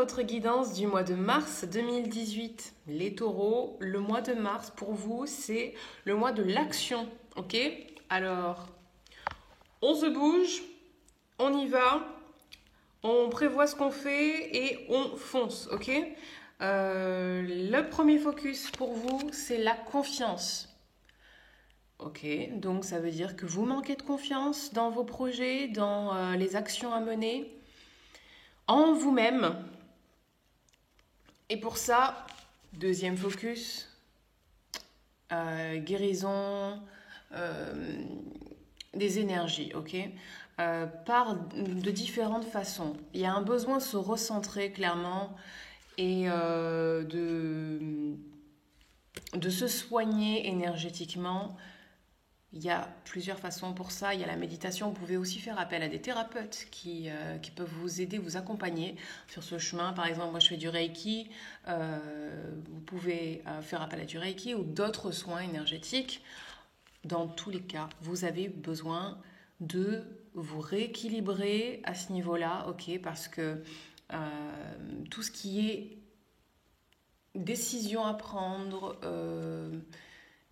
votre guidance du mois de mars 2018. Les taureaux, le mois de mars pour vous, c'est le mois de l'action. Ok? Alors, on se bouge, on y va, on prévoit ce qu'on fait et on fonce. Ok? Le premier focus pour vous, c'est la confiance. Ok, donc ça veut dire que vous manquez de confiance dans vos projets, dans les actions à mener, en vous-même. Et pour ça, deuxième focus, guérison euh, des énergies, ok? Par de différentes façons. Il y a un besoin de se recentrer clairement et de se soigner énergétiquement. Il y a plusieurs façons pour ça. Il y a la méditation. Vous pouvez aussi faire appel à des thérapeutes qui peuvent vous aider, vous accompagner sur ce chemin. Par exemple, moi, je fais du Reiki. Vous pouvez faire appel à du Reiki ou d'autres soins énergétiques. Dans tous les cas, vous avez besoin de vous rééquilibrer à ce niveau-là, ok? Parce que tout ce qui est décision à prendre,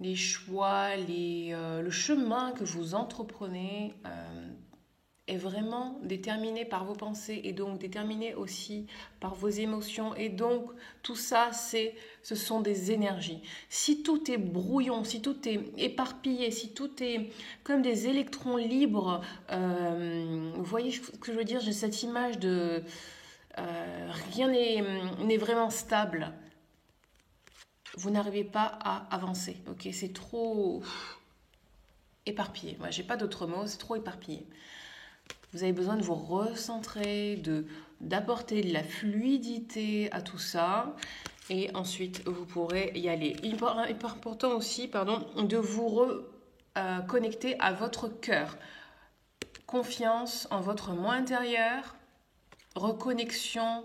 les choix, le chemin que vous entreprenez est vraiment déterminé par vos pensées et donc déterminé aussi par vos émotions. Et donc, tout ça, ce sont des énergies. Si tout est brouillon, si tout est éparpillé, si tout est comme des électrons libres, vous voyez ce que je veux dire? J'ai cette image de rien n'est vraiment stable. Vous n'arrivez pas à avancer, ok? C'est trop éparpillé. Moi, j'ai pas d'autre mot, c'est trop éparpillé. Vous avez besoin de vous recentrer, d'apporter de la fluidité à tout ça. Et ensuite, vous pourrez y aller. Il est important aussi, de vous reconnecter à votre cœur. Confiance en votre moi intérieur, reconnexion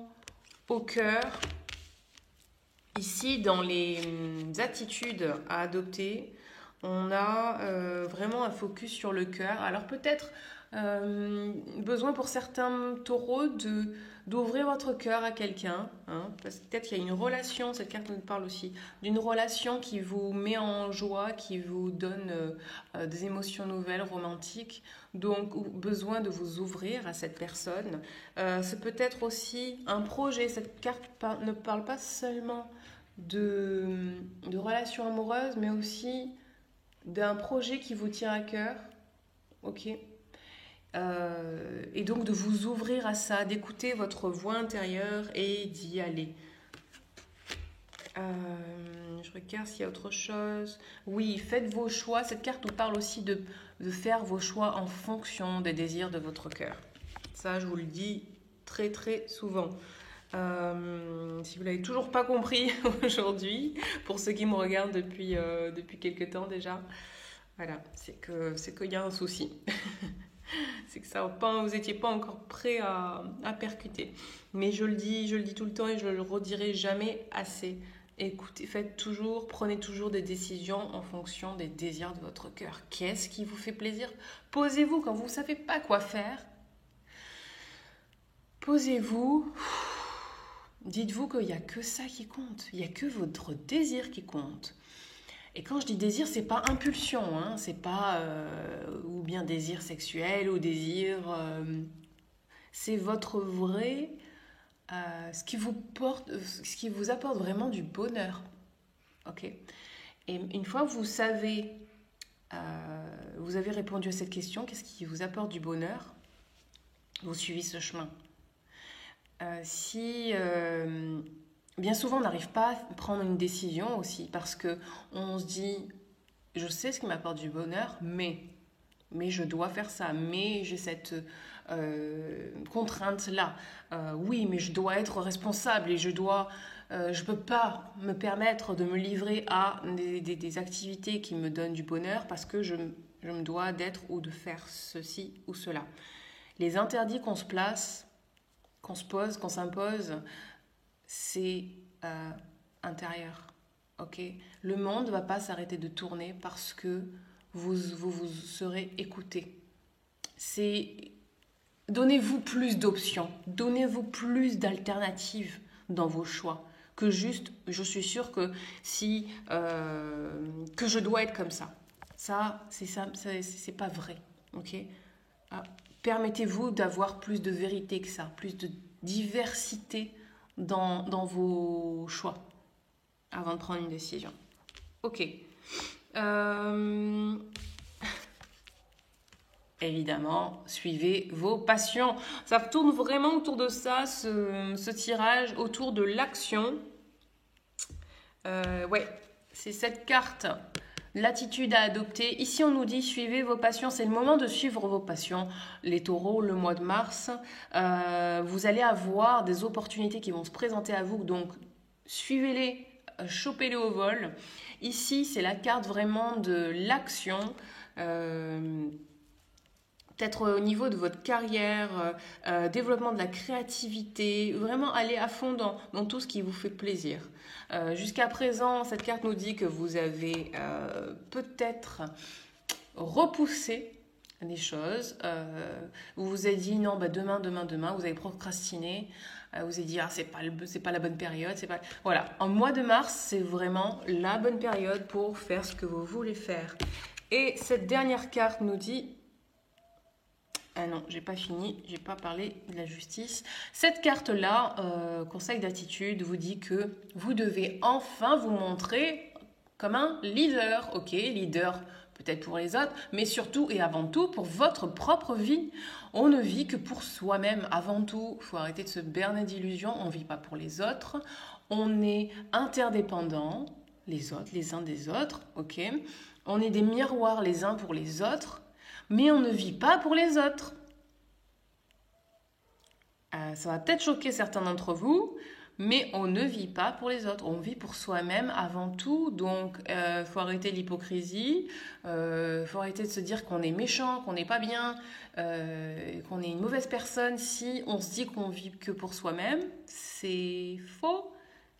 au cœur. Ici, dans les attitudes à adopter, on a vraiment un focus sur le cœur. Alors peut-être besoin pour certains taureaux d'ouvrir votre cœur à quelqu'un. Hein, parce que peut-être qu'il y a une relation, cette carte nous parle aussi, d'une relation qui vous met en joie, qui vous donne des émotions nouvelles, romantiques. Donc besoin de vous ouvrir à cette personne. C'est peut-être aussi un projet. Cette carte ne parle pas seulement de relations amoureuses, mais aussi d'un projet qui vous tient à cœur, ok? Et donc de vous ouvrir à ça, d'écouter votre voix intérieure et d'y aller. Je regarde s'il y a autre chose. Oui, faites vos choix. Cette carte nous parle aussi de faire vos choix en fonction des désirs de votre cœur. Ça, je vous le dis très très souvent. Si vous l'avez toujours pas compris aujourd'hui, pour ceux qui me regardent depuis quelques temps déjà, voilà, c'est qu'il y a un souci. C'est que vous n'étiez pas encore prêt à percuter. Mais je le dis tout le temps et je le redirai jamais assez. Écoutez, prenez toujours des décisions en fonction des désirs de votre cœur. Qu'est-ce qui vous fait plaisir? Posez-vous quand vous ne savez pas quoi faire. Posez-vous. Dites-vous qu'il n'y a que ça qui compte. Il n'y a que votre désir qui compte. Et quand je dis désir, c'est pas impulsion, hein, c'est pas ou bien désir sexuel ou désir. C'est votre vrai, ce qui vous apporte vraiment du bonheur, ok. Et une fois que vous avez répondu à cette question, qu'est-ce qui vous apporte du bonheur, vous suivez ce chemin. Bien souvent, on n'arrive pas à prendre une décision aussi parce que on se dit, je sais ce qui m'apporte du bonheur, mais je dois faire ça, mais j'ai cette contrainte-là. Oui, mais je dois être responsable et je peux pas me permettre de me livrer à des activités qui me donnent du bonheur parce que je me dois d'être ou de faire ceci ou cela. Les interdits qu'on se place, qu'on se pose, qu'on s'impose, c'est intérieur. Ok, le monde ne va pas s'arrêter de tourner parce que vous serez écouté. C'est Donnez-vous plus d'options, donnez-vous plus d'alternatives dans vos choix que juste, je suis sûre que si que je dois être comme ça. Ça, c'est pas vrai, ok? Ah, permettez-vous d'avoir plus de vérité que ça, plus de diversité dans vos choix avant de prendre une décision. Ok. Euh, Évidemment, suivez vos passions. Ça tourne vraiment autour de ça, ce tirage, autour de l'action. Ouais, c'est cette carte, l'attitude à adopter. Ici, on nous dit suivez vos passions. C'est le moment de suivre vos passions. Les taureaux, le mois de mars, vous allez avoir des opportunités qui vont se présenter à vous. Donc, suivez-les, chopez-les au vol. Ici, c'est la carte vraiment de l'action. Peut-être au niveau de votre carrière, développement de la créativité, vraiment aller à fond dans tout ce qui vous fait plaisir. Jusqu'à présent, cette carte nous dit que vous avez peut-être repoussé des choses. Vous vous êtes dit non, bah demain, vous avez procrastiné. Vous avez dit ah, c'est pas la bonne période. Voilà, en mois de mars, c'est vraiment la bonne période pour faire ce que vous voulez faire. Et cette dernière carte nous dit... Ah non, j'ai pas fini, j'ai pas parlé de la justice. Cette carte-là, conseil d'attitude, vous dit que vous devez enfin vous montrer comme un leader. Ok, leader peut-être pour les autres, mais surtout et avant tout pour votre propre vie. On ne vit que pour soi-même avant tout. Il faut arrêter de se berner d'illusions. On ne vit pas pour les autres. On est interdépendants, les autres, les uns des autres. Ok, on est des miroirs les uns pour les autres. Mais on ne vit pas pour les autres. Ça va peut-être choquer certains d'entre vous, mais on ne vit pas pour les autres. On vit pour soi-même avant tout. Donc, faut arrêter l'hypocrisie. Faut arrêter de se dire qu'on est méchant, qu'on n'est pas bien, qu'on est une mauvaise personne si on se dit qu'on vit que pour soi-même. C'est faux.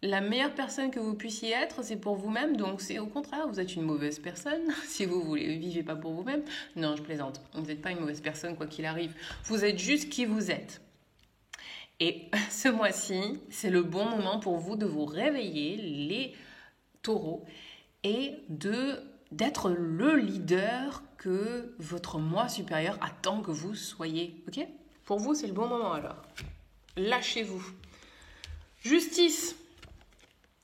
La meilleure personne que vous puissiez être, c'est pour vous-même. Donc, c'est au contraire, vous êtes une mauvaise personne si vous ne vivez pas pour vous-même. Non, je plaisante. Vous n'êtes pas une mauvaise personne, quoi qu'il arrive. Vous êtes juste qui vous êtes. Et ce mois-ci, c'est le bon moment pour vous de vous réveiller, les taureaux, et d'être le leader que votre moi supérieur attend que vous soyez. Ok ? Pour vous, c'est le bon moment alors. Lâchez-vous. Justice.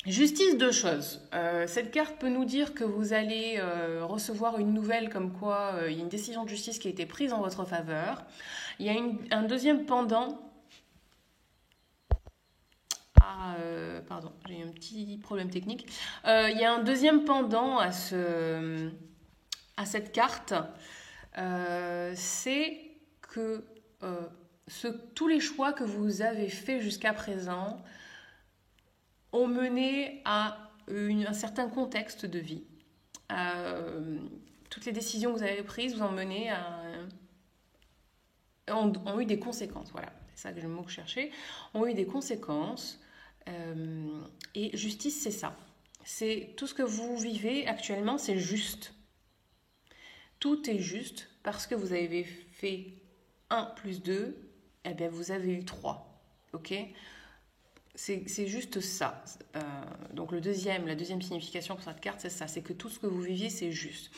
Justice, deux choses. Cette carte peut nous dire que vous allez recevoir une nouvelle comme quoi il y a une décision de justice qui a été prise en votre faveur. Il y a un deuxième pendant. Pardon, j'ai eu un petit problème technique. Il y a un deuxième pendant à cette carte. C'est que tous les choix que vous avez faits jusqu'à présent ont mené à un certain contexte de vie. Toutes les décisions que vous avez prises vous ont mené ont eu des conséquences. Voilà, c'est ça le mot que je cherchais. Ont eu des conséquences. Et justice, c'est ça. C'est tout ce que vous vivez actuellement, c'est juste. Tout est juste parce que vous avez fait 1 plus 2, eh bien vous avez eu 3. Ok ? C'est juste ça. Donc la deuxième signification pour cette carte, c'est ça. C'est que tout ce que vous viviez, c'est juste.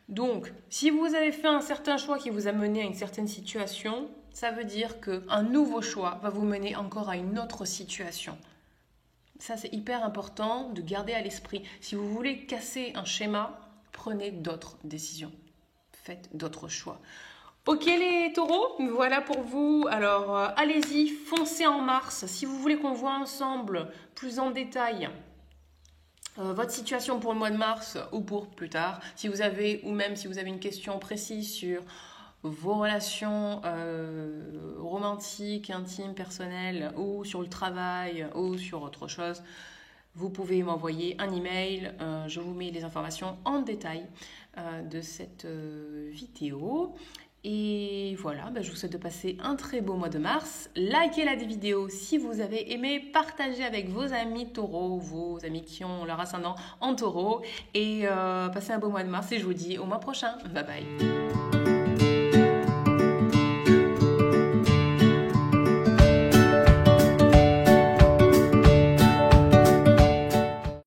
Donc, si vous avez fait un certain choix qui vous a mené à une certaine situation, ça veut dire qu'un nouveau choix va vous mener encore à une autre situation. Ça, c'est hyper important de garder à l'esprit. Si vous voulez casser un schéma, prenez d'autres décisions. Faites d'autres choix. Ok les taureaux, voilà pour vous. Alors, allez-y, foncez en mars. Si vous voulez qu'on voit ensemble plus en détail votre situation pour le mois de mars ou pour plus tard, si vous avez une question précise sur vos relations romantiques, intimes, personnelles, ou sur le travail, ou sur autre chose, vous pouvez m'envoyer un email. Je vous mets les informations en détail de cette vidéo. Et voilà, je vous souhaite de passer un très beau mois de mars. Likez la vidéo si vous avez aimé, partagez avec vos amis taureaux, vos amis qui ont leur ascendant en taureau. Et passez un beau mois de mars et je vous dis au mois prochain. Bye bye.